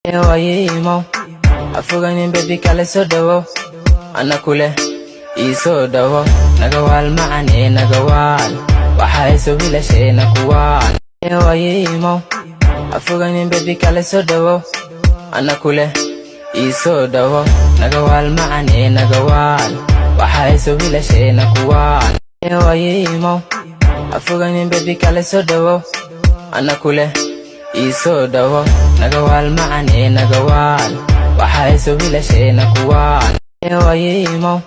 Ewayimo afuganin baby kale soo dhawo ana kule ii soo dhawo nagawaal macane nagawaal waxay soo wiilasheena kuwaan Ewayimo afuganin baby kale soo dhawo ana kule ii soo dhawo nagawaal macane nagawaal waxay soo wiilasheena kuwaan Ewayimo afuganin baby kale soo dhawo ana kule ii soo dhawo nagawaal macane nagawaal waxay soo wiilasheena kuwaan Ewayimo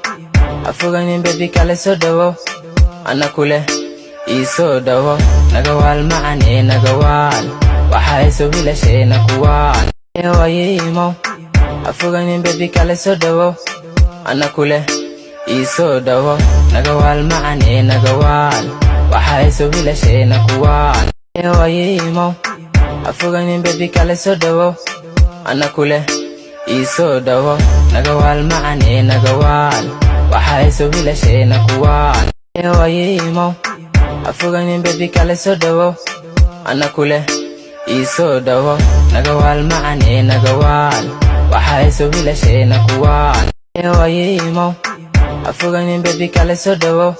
afuganin baby kale soo dhawo ana kule ii soo dhawo nagawaal macane nagawaal waxay soo wiilasheena kuwaan Ewayimo afuganin baby kale soo dhawo ana kule ii soo dhawo nagawaal macane nagawaal waxay soo wiilasheena kuwaan Ewayimo afuganin baby kale soo dhawo ana kule ii soo dhawo nagawaal macane nagawaal waxay soo wiilasheena kuwaan Ewayimo afuganin baby kale soo dhawo ana kule ii soo dhawo nagawaal macane nagawaal waxay soo wiilasheena kuwaan Ewayimo afuganin baby kale soo dhawo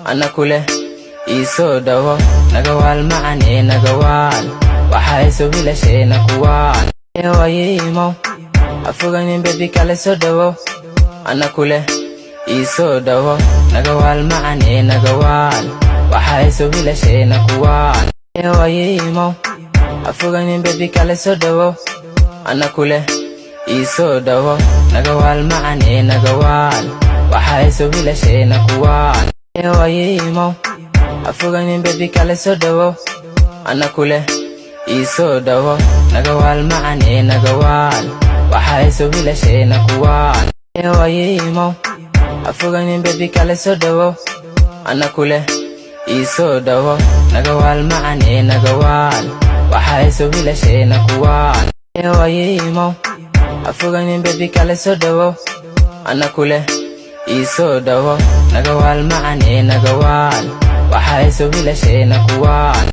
ana kule ii soo dhawo nagawaal macane nagawaal waxay soo wiilasheena kuwaan Ewayimo afuganin baby kale soo dhawo ana kule ii soo dhawo nagawaal macane nagawaal waxay soo wiilasheena kuwaan Ewayimo afuganin baby kale soo dhawo ana kule ii soo dhawo nagawaal macane nagawaal waxay soo wiilasheena kuwaan Ewayimo afuganin baby kale soo dhawo ana kule ii soo dhawo nagawaal macane nagawaal waxay soo wiilasheena kuwaan Ewayimo afuganin baby kale soo dhawo ana kule ii soo dhawo nagawaal macane nagawaal waxay soo wiilasheena kuwaan Ewayimo afuganin baby kale soo dhawo ana kule ii soo dhawo nagawaal macane nagawaal waxay soo wiilasheena kuwaan